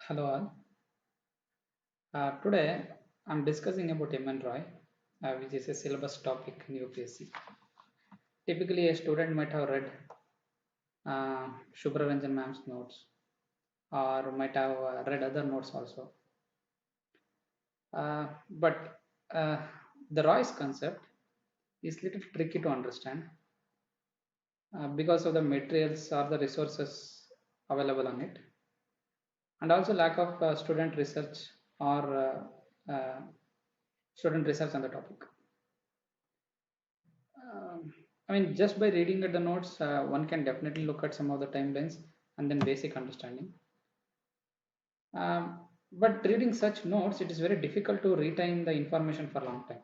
Hello all. Today I'm discussing about MN Roy, which is a syllabus topic in UPSC. Typically, a student might have read Shubhra Ranjan ma'am's notes or might have read other notes also. But the Roy's concept is little tricky to understand because of the materials or the resources available on it, and also lack of uh, student research on the topic. I mean, just by reading at the notes, one can definitely look at some of the timelines and then basic understanding. But reading such notes, it is very difficult to retain the information for a long time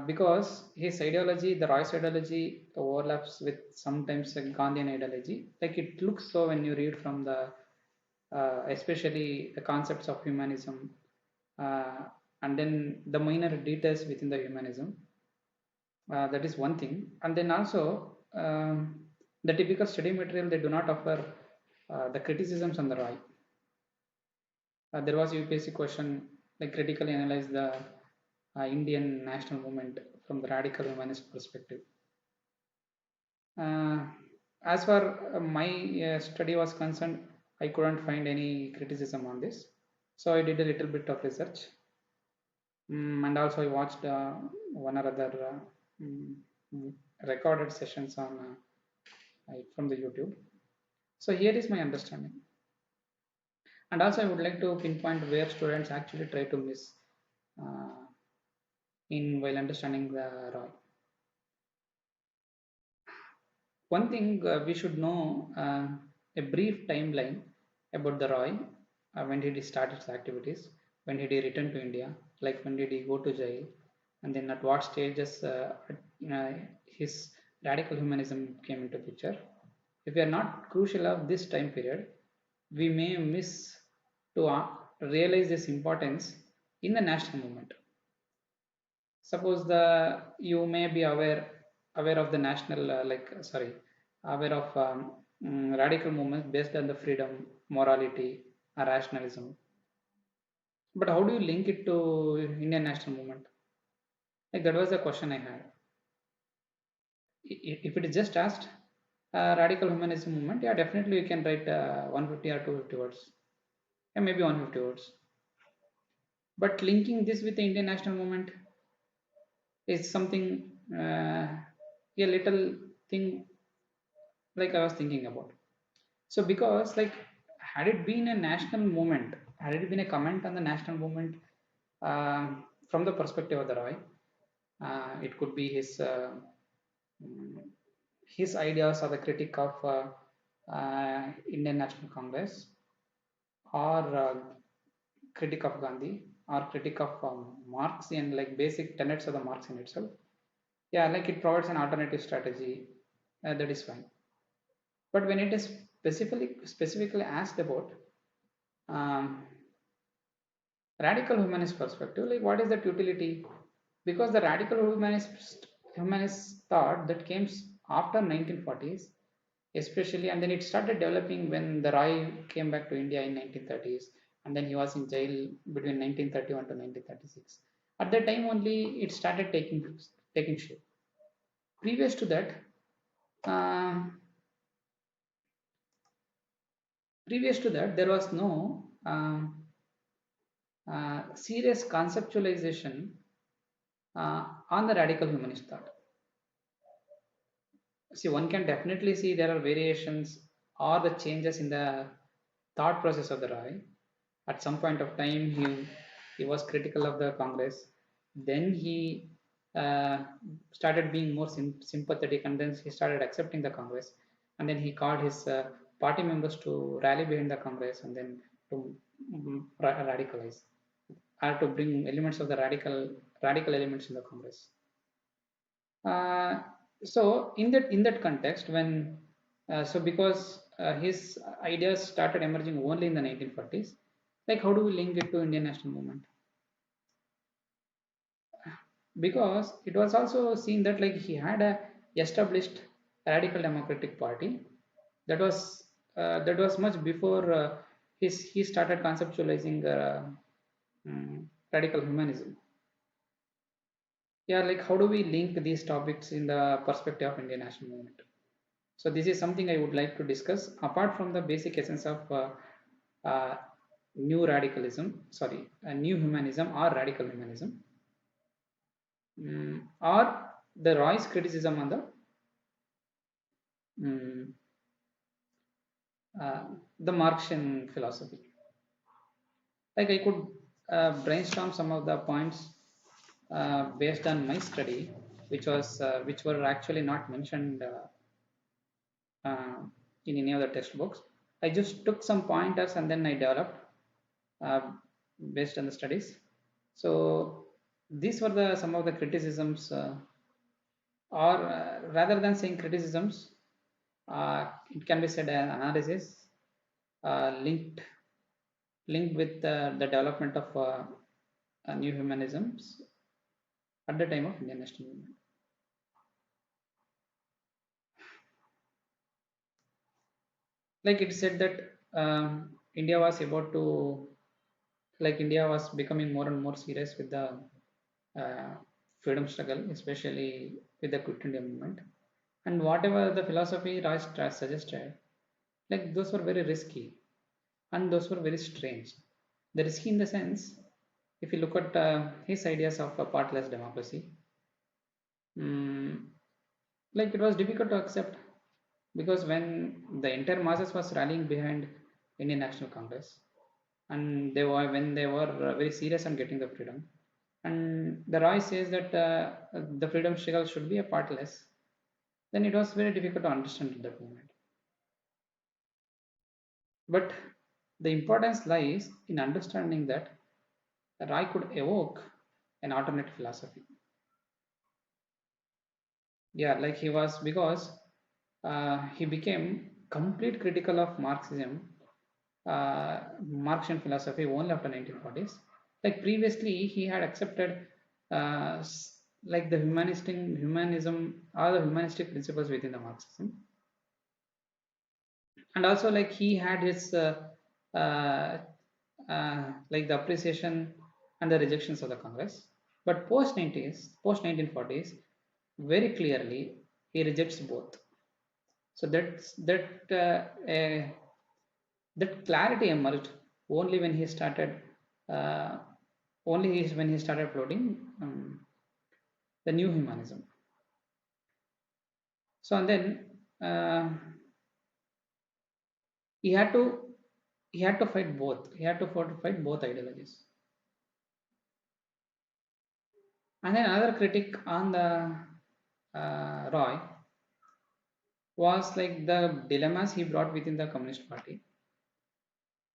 because his ideology, the Royce ideology, overlaps with sometimes a Gandhian ideology. Like it looks so when you read from the, especially the concepts of humanism, uh, and then the minor details within the humanism. That is one thing, and then also the typical study material they do not offer the criticisms on the right. There was a UPSC question like critically analyze the Indian national movement from the radical humanist perspective. Uh, as far my study was concerned, I couldn't find any criticism on this, so I did a little bit of research. And also I watched one or other recorded sessions on from the YouTube. So here is my understanding, and also I would like to pinpoint where students actually try to miss uh, in while understanding the Roy. One thing we should know a brief timeline about the Roy. When did he start his activities? When did he return to India? Like when did he go to jail? And then at what stages his radical humanism came into picture? If we are not crucial of this time period, we may miss to realize this importance in the national movement. Suppose the you may be aware of the national aware of radical movements based on the freedom, morality, or rationalism. But how do you link it to Indian national movement? Like that was the question I had. If it is just asked radical humanism movement, yeah, definitely you can write 150 or 250 words, yeah, maybe 150 words. But linking this with the Indian national movement is something a little thing like I was thinking about. So because like had it been a national movement, had it been a comment on the national movement from the perspective of the Roy, it could be mm, his ideas or the critic of Indian National Congress, or critic of Gandhi, or critic of Marx and like basic tenets of the Marx in itself. Yeah, like it provides an alternative strategy, that is fine. But when it is specifically asked about um, radical humanist perspective, like what is that utility? Because the radical humanist thought that came after 1940s, especially, and then it started developing when the Roy came back to India in 1930s, and then he was in jail between 1931 to 1936. At that time only, it started taking shape. Previous to that, um, there was no serious conceptualization on the radical humanist thought. See, one can definitely see there are variations or the changes in the thought process of the Roy. At some point of time, he was critical of the Congress. Then he uh, started being more sympathetic, and then he started accepting the Congress. And then he called his party members to rally behind the Congress, and then to radicalize, or to bring elements of the radical elements in the Congress. Uh, so in that context, when because his ideas started emerging only in the 1940s, like how do we link it to Indian national movement? Because it was also seen that like he had a established radical democratic party that was that was much before he started conceptualizing radical humanism. Yeah, like how do we link these topics in the perspective of Indian national movement? So this is something I would like to discuss apart from the basic essence of uh, new radicalism, sorry, new humanism or radical humanism, or the Roy's criticism on mm, uh, the Marxian philosophy. Like I could brainstorm some of the points based on my study, which were actually not mentioned uh, in any of the textbooks. I just took some pointers and then I developed uh, based on the studies. So these were the some of the criticisms, or rather than saying criticisms, it can be said an analysis linked with the development of new humanisms at the time of Indian national movement. Like it said that India was about to, like India was becoming more and more serious with the uh, freedom struggle, especially with the Quit India movement. And whatever the philosophy Roy suggested, like those were very risky and those were very strange. The risky in the sense, if you look at his ideas of a partless democracy, mm, like it was difficult to accept because when the entire masses was rallying behind Indian National Congress, and they were when they were very serious on getting the freedom, and the Roy says that the freedom struggle should be a partless, then it was very difficult to understand at that moment. But the importance lies in understanding that Roy could evoke an alternate philosophy. Yeah, like he was, because he became complete critical of Marxism, Marxian philosophy only after 1940s. Like previously, he had accepted like the humanism or the humanistic principles within the Marxism, and also like he had his uh, like the appreciation and the rejections of the Congress. But post 1940s, very clearly he rejects both. So that clarity emerged only when he started uh, when he started floating the new humanism. So and then he had to fight both. He had to fight both ideologies. And then another critic on the Roy was like the dilemmas he brought within the Communist Party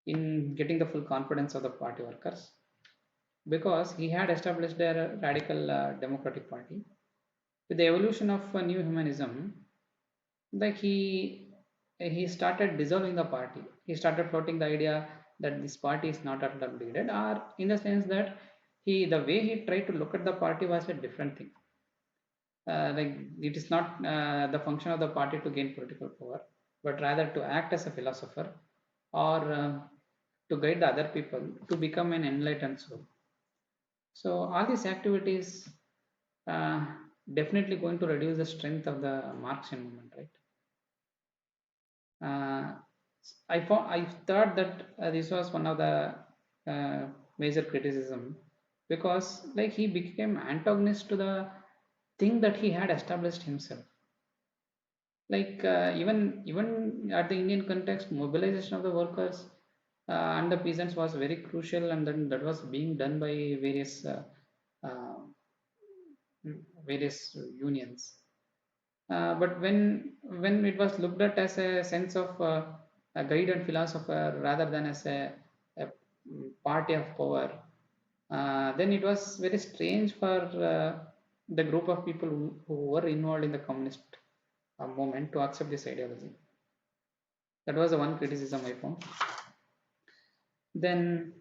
in getting the full confidence of the party workers, because he had established a radical democratic party. With the evolution of new humanism, like he started dissolving the party. He started floating the idea that this party is not at all needed, or in the sense that the way he tried to look at the party was a different thing. Like it is not the function of the party to gain political power, but rather to act as a philosopher, or to guide the other people to become an enlightened soul. So all these activities uh, definitely going to reduce the strength of the Marxian movement, right? Uh, I thought that this was one of the uh, major criticism, because like he became antagonist to the thing that he had established himself. Like even at the Indian context, mobilization of the workers and the peasants was very crucial, and then that was being done by uh, various unions. But when it was looked at as a sense of a guide and philosopher rather than as a party of power, then it was very strange for the group of people who were involved in the communist movement to accept this ideology. That was the one criticism I found. Then,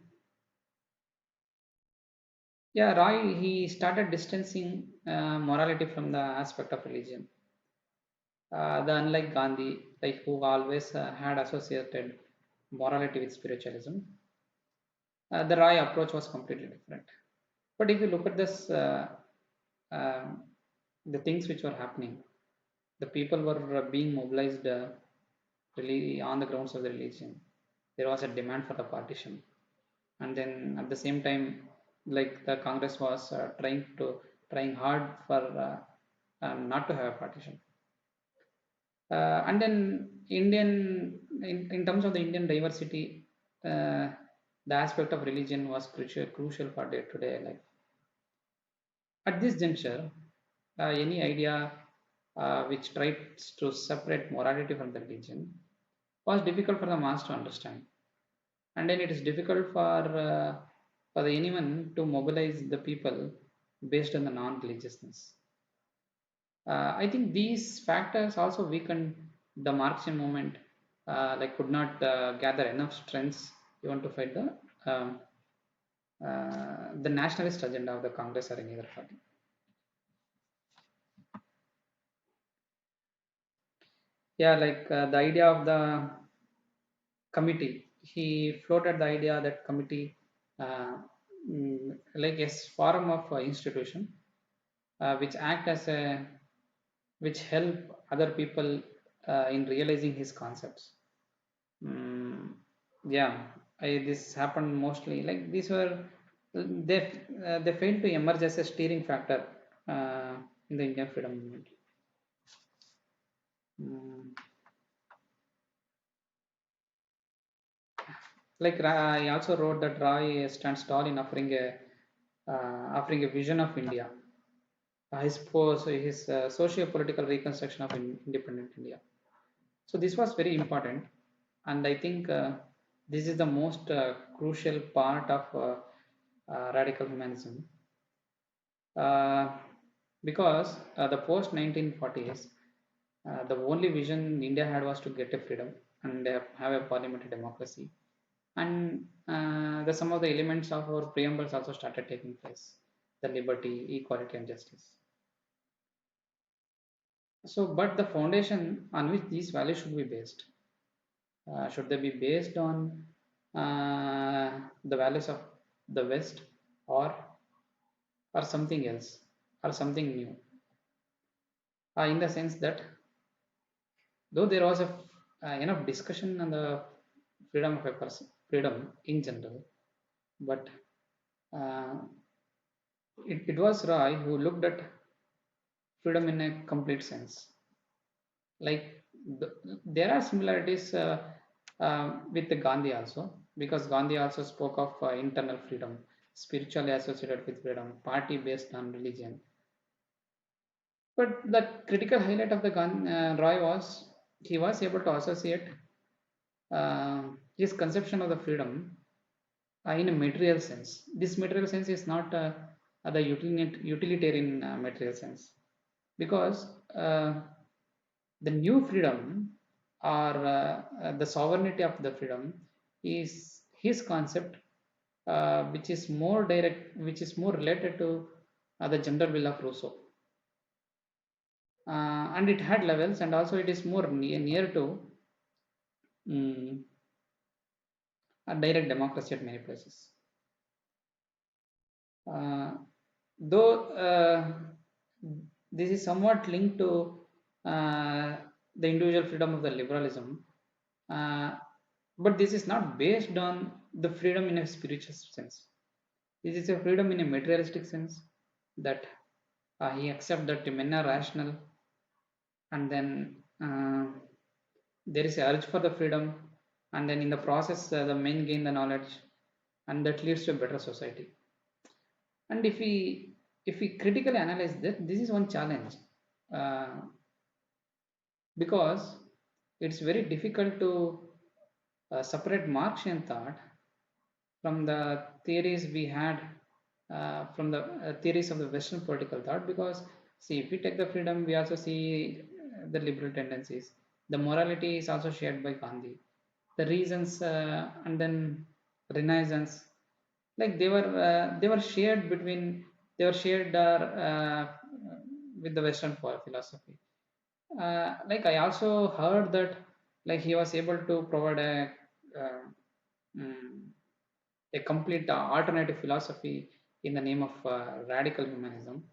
yeah, Roy, he started distancing morality from the aspect of religion. The unlike Gandhi, like who always had associated morality with spiritualism, the Rai approach was completely different. But if you look at this, um, the things which were happening, the people were being mobilized really on the grounds of the religion. There was a demand for the partition, and then at the same time, like the Congress was trying hard for not to have a partition. And then in terms of the Indian diversity, the aspect of religion was crucial for day to day life. At this juncture, any idea which tries to separate morality from the religion was difficult for the mass to understand, and then it is difficult for the anyone to mobilize the people based on the non-religiousness. I think these factors also weakened the Marxian movement, like could not gather enough strengths even to fight the nationalist agenda of the Congress or any other party. Yeah, like the idea of the committee. He floated the idea that committee, like a forum of institution, which act as a which help other people in realizing his concepts. Mm, yeah, this happened mostly like these were they failed to emerge as a steering factor in the Indian freedom movement. Mm, like I also wrote that Roy stands tall in offering a vision of India. His socio-political reconstruction of independent India. So this was very important, and I think this is the most crucial part of radical humanism, uh, because the post 1940s, the only vision India had was to get a freedom and have a parliamentary democracy, and some of the elements of our preambles also started taking place: the liberty, equality, and justice. So, but the foundation on which these values should be based, should they be based on the values of the West, or something else, or something new? In the sense that though there was enough discussion on the freedom of a person, freedom in general, but uh, it was Roy who looked at freedom in a complete sense. Like there are similarities with the Gandhi also, because Gandhi also spoke of internal freedom, spiritually associated with freedom, party based on religion. But the critical highlight of the Roy was he was able to associate his conception of the freedom in a material sense. This material sense is not the utilitarian material sense, because the new freedom, or the sovereignty of the freedom, is his concept, which is more direct, which is more related to the general will of Rousseau, and it had levels, and also it is more near to mm, a direct democracy at many places. Uh, though this is somewhat linked to the individual freedom of the liberalism, uh, but this is not based on the freedom in a spiritual sense. This is a freedom in a materialistic sense, that he accepts that men are rational, and then there is a urge for the freedom, and then in the process the men gain the knowledge, and that leads to a better society. And if we critically analyze that, this is one challenge, uh, because it's very difficult to separate Marxian thought from the theories we had, from the theories of the Western political thought. Because see, if we take the freedom, we also see the liberal tendencies. The morality is also shared by Gandhi. The reasons, and then Renaissance, like they were shared between, they were shared with the Western philosophy. Like I also heard that like he was able to provide uh, mm, a complete alternative philosophy in the name of radical humanism.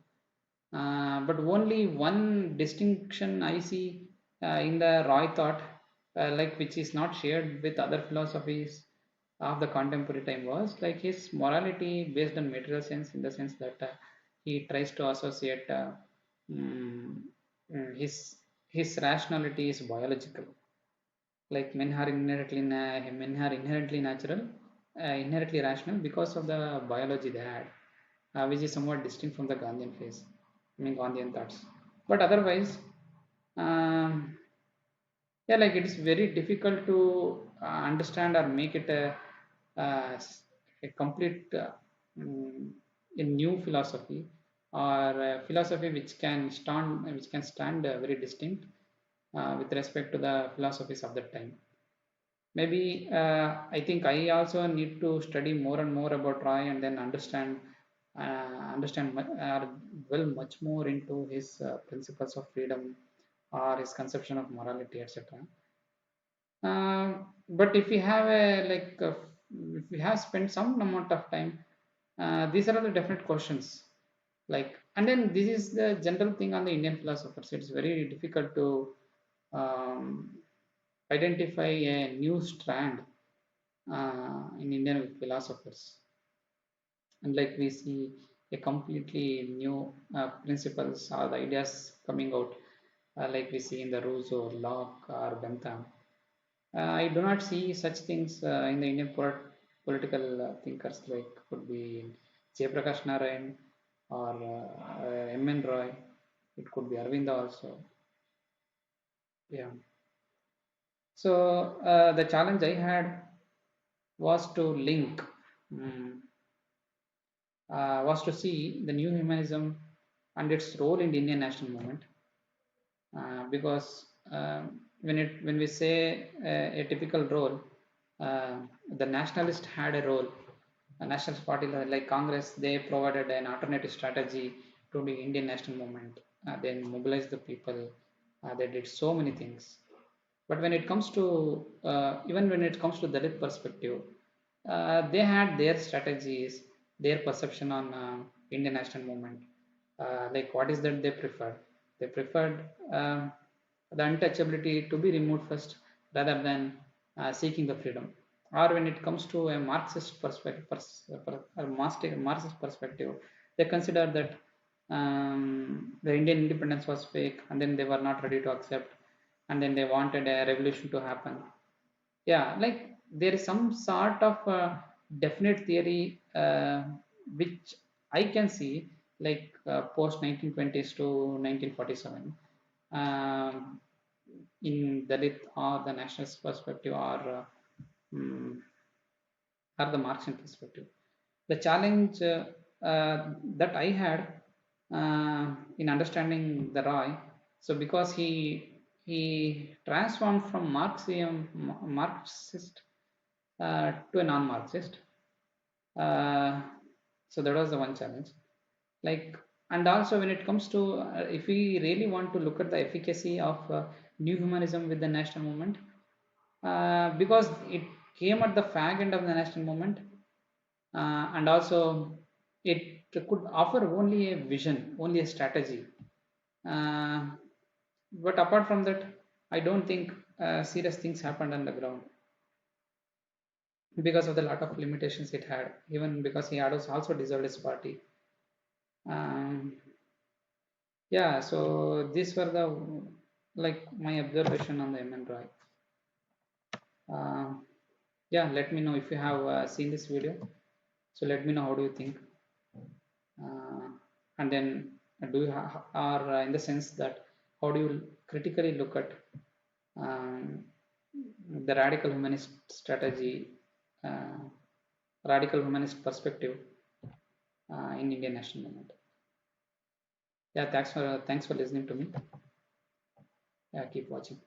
But only one distinction I see in the Roy thought, like which is not shared with other philosophies of the contemporary time, was like his morality based on material sense, in the sense that he tries to associate mm, his rationality is biological, like men are inherently natural, inherently rational because of the biology they had, which is somewhat distinct from the Gandhian phase, I mean Gandhian thoughts. But otherwise, um, yeah, like it is very difficult to understand or make it uh, a complete mm, a new philosophy, or a philosophy which can stand very distinct with respect to the philosophies of that time. Maybe I think I also need to study more and more about Roy, and then understand well much more into his principles of freedom or his conception of morality, etc. But if we have if we have spent some amount of time, these are the definite questions. Like, and then this is the general thing on the Indian philosophers. It's very difficult to um, identify a new strand in Indian philosophers. And like we see a completely new principles or the ideas coming out, like we see in the Rousseau, Locke, or Bentham. I do not see such things in the Indian political thinkers, like could be Jayaprakash Narayan or M.N. Roy. It could be Arvinda also. Yeah. So the challenge I had was to link, mm, was to see the new humanism and its role in the Indian national movement. Because when we say a typical role, the nationalist had a role. A nationalist party like Congress, they provided an alternative strategy to the Indian national movement. They mobilized the people. They did so many things. But when it comes to even when it comes to Dalit perspective, they had their strategies, their perception on Indian national movement. Like what is that they preferred? They preferred the untouchability to be removed first, rather than seeking the freedom. Or when it comes to a Marxist perspective, Marxist perspective, they consider that the Indian independence was fake, and then they were not ready to accept, and then they wanted a revolution to happen. Yeah, like there is some sort of definite theory which I can see, like post 1920s to 1947, um, in Dalit or the nationalist perspective, mm, or the Marxian perspective. The challenge that I had in understanding the Roy, so because he transformed from Marxist to a non-Marxist. Uh, so that was the one challenge. Like, and also when it comes to if we really want to look at the efficacy of new humanism with the national movement, because it came at the fag end of the national movement, and also it could offer only a vision, only a strategy. Uh, but apart from that, I don't think serious things happened on the ground, because of the lot of limitations it had, even because he had also dissolved his party. Um, yeah, so these were the like my observation on the MN Roy. Um, yeah, let me know if you have seen this video. So let me know how do you think, uh, and then do you or in the sense that how do you critically look at um, the radical humanist strategy, uh, radical humanist perspective in Indian national movement. Yeah, thanks for listening to me. Yeah, keep watching.